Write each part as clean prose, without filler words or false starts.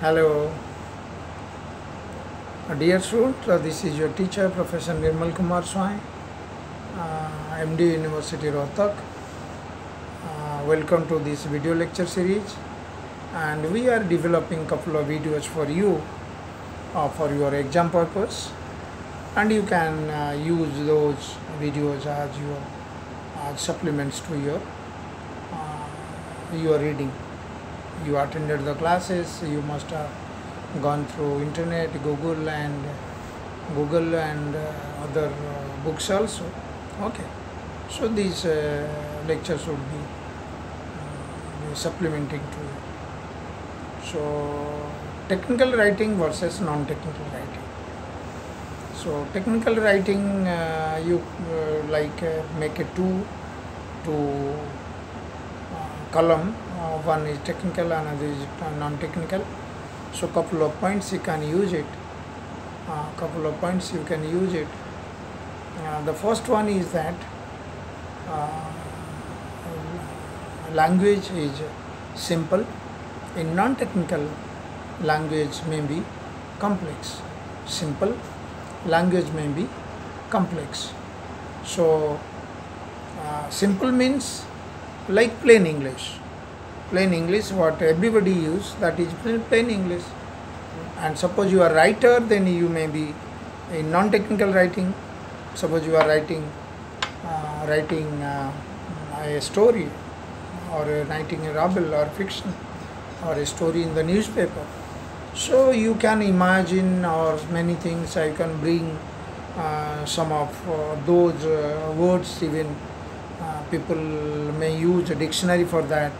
Hello, dear student. This is your teacher, Professor Nirmal Kumar Swami, MD University Rohtak. Welcome to this video lecture series, and we are developing couple of videos for you for your exam purpose, and you can use those videos as your supplements to your reading. You attended the classes, you must have gone through internet, Google and other books also. Okay, so these lectures would be supplementing to you. So technical writing versus non-technical writing. So technical writing, you make a two column. One is technical, another is non-technical. So couple of points you can use it. The first one is that language is simple. In non-technical, language may be complex. Simple language may be complex. So simple means like plain English. Plain English, what everybody use, that is plain English. And suppose you are writer, then you may be in non-technical writing. Suppose you are writing a story, or writing a novel or fiction, or a story in the newspaper. So you can imagine or many things. I can bring some of those words. Even people may use a dictionary for that.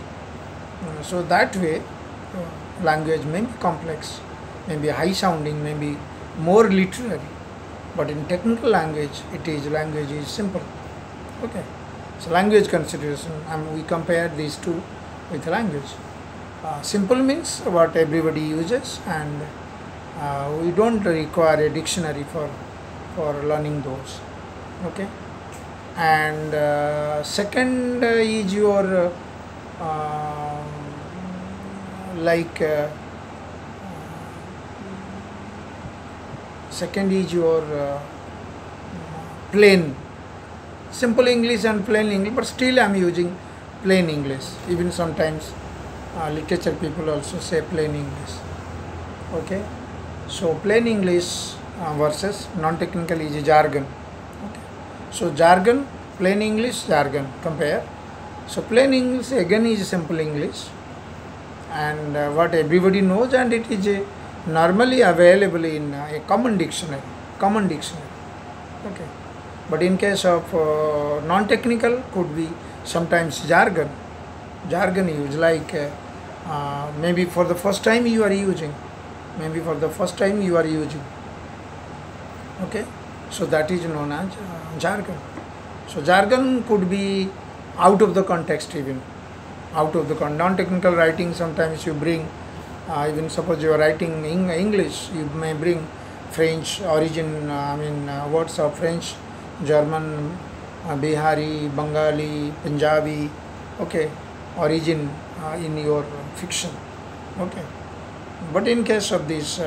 So that way, language may be complex, may be high sounding, may be more literary. But in technical language, language is simple. Okay. So language consideration, we compare these two with language. Simple means what everybody uses, and we don't require a dictionary for learning those. Okay. And second is your plain, simple English and plain English, but still I am using plain English. Even sometimes literature people also say plain English. Okay, so plain English versus non-technical is jargon. Okay, so jargon, plain English, jargon, compare. So plain English again is simple English, and what everybody knows, and it is normally available in a common dictionary. Okay, but in case of non-technical, could be sometimes jargon use, like maybe for the first time you are using. Okay, so that is known as jargon. So jargon could be out of the context, even non-technical writing. Sometimes you bring, even suppose you are writing in English, you may bring French origin, words of French, German, Bihari, Bengali, Punjabi, okay, origin in your fiction. Okay, but in case of this,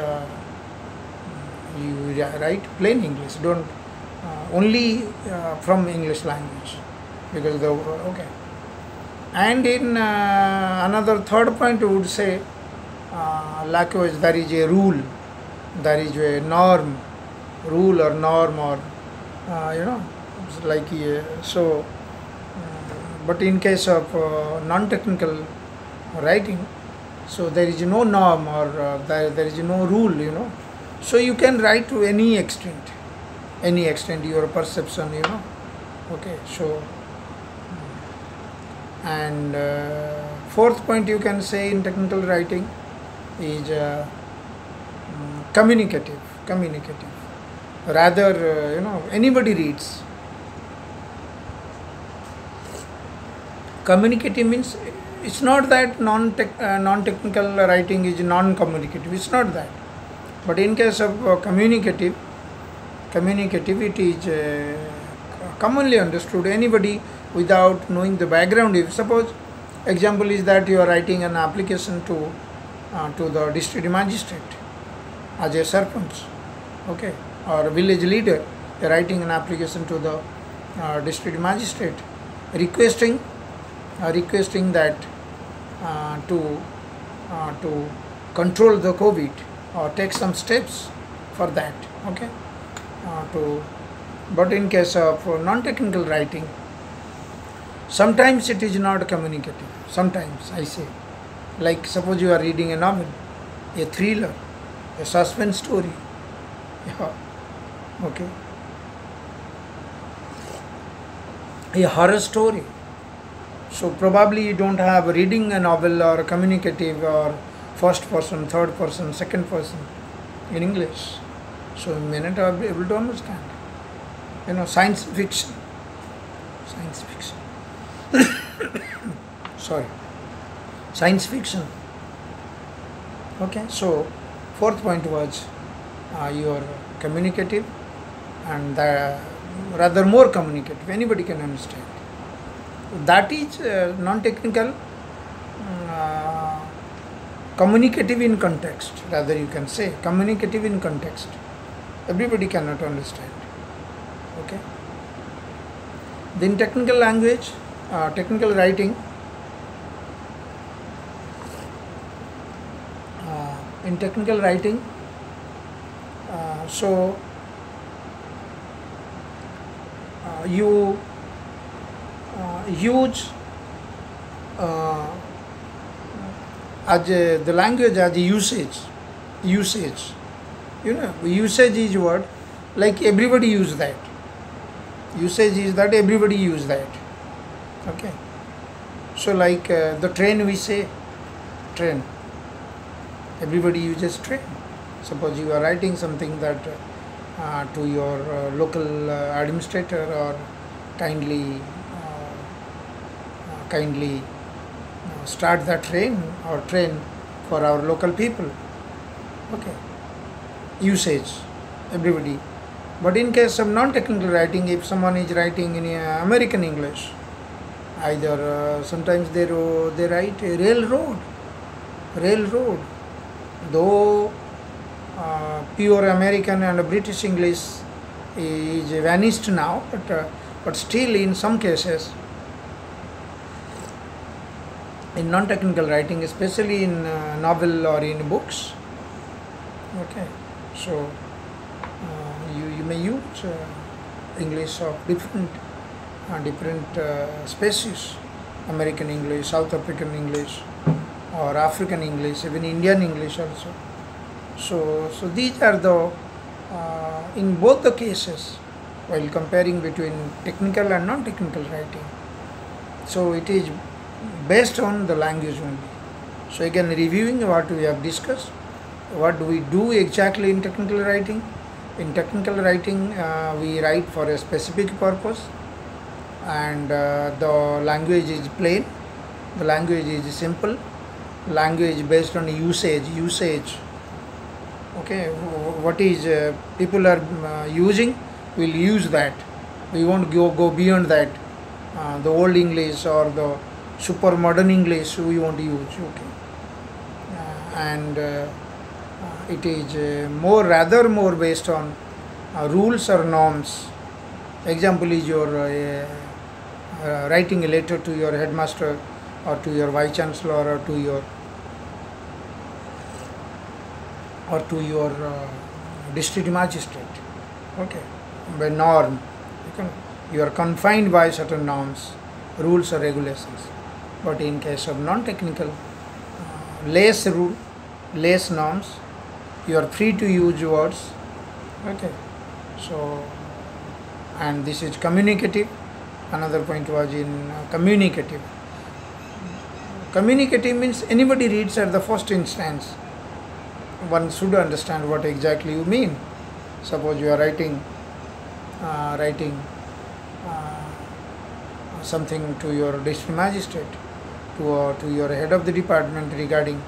you write plain English, don't only from English language, because okay. And in another third point, we would say language, there is a rule, there is a norm, or it's like so. But in case of non-technical writing, so there is no norm, or there is no rule. So you can write to any extent your perception. Okay, so. And fourth point you can say in technical writing is communicative. Rather, anybody reads. Communicative means it's not that non-technical writing is non-communicative. It's not that. But in case of communicative, it is commonly understood. Anybody without knowing the background, if suppose example is that you are writing an application to to the district magistrate as a sarpanch, okay, or village leader, writing an application to the district magistrate, requesting that to control the COVID or take some steps for that, okay. But in case of non-technical writing, sometimes it is not communicative. Sometimes I say, like suppose you are reading a novel, a thriller, a suspense story, yeah, okay, a horror story. So probably you don't have reading a novel or communicative or first person, third person, second person in English. So you may not be able to understand. Science fiction. Sorry. Science fiction. Okay. So fourth point was your communicative and rather more communicative. Anybody can understand. That is non-technical, communicative in context, rather you can say communicative in context. Everybody cannot understand, okay. Then technical language, technical writing. In technical writing, you use the language as a usage. Usage is word, like everybody use that. Usage is that everybody use that, okay. So like the train, we say train, everybody uses train. Suppose you are writing something that to your local administrator, or kindly start the train or train for our local people, okay. Usage, everybody. But in case of non-technical writing, if someone is writing in American English, either sometimes they write railroad, though pure American and British English is vanished now, but still in some cases, in non-technical writing, especially in novel or in books, okay. So you may use English of different species, American English, South African English, or African English, even Indian English also. So these are the in both the cases, while comparing between technical and non-technical writing. So it is based on the language only. So again, reviewing what we have discussed, what do we do exactly in technical writing? In technical writing, we write for a specific purpose, and the language is plain, the language is simple, language based on usage, okay. What is people are using, we'll use that. We won't go beyond that. The old English or the super modern English we won't use, okay. And it is more based on rules or norms. Example is your writing a letter to your headmaster, or to your vice chancellor, or to your district magistrate, okay. By norm, you are confined by certain norms, rules or regulations. But in case of non-technical, less rule, less norms, you are free to use words, okay. So, and this is communicative. Another point was in communicative. Communicative means anybody reads at the first instance, one should understand what exactly you mean. Suppose you are writing something to your district magistrate, to your head of the department regarding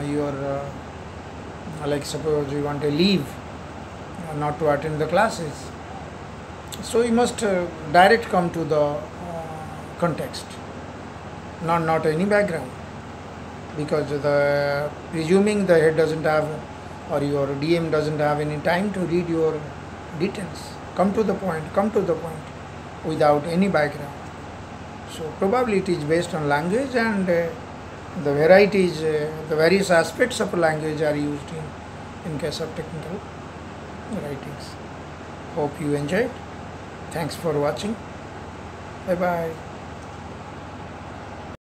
your like suppose you want to leave, not to attend the classes, so you must direct come to the context, not any background, because the presuming the head doesn't have, or your DM doesn't have any time to read your details. Come to the point without any background. So probably it is based on language, and the varieties, the various aspects of language are used in case of technical writings. Hope you enjoyed. Thanks for watching. Bye bye.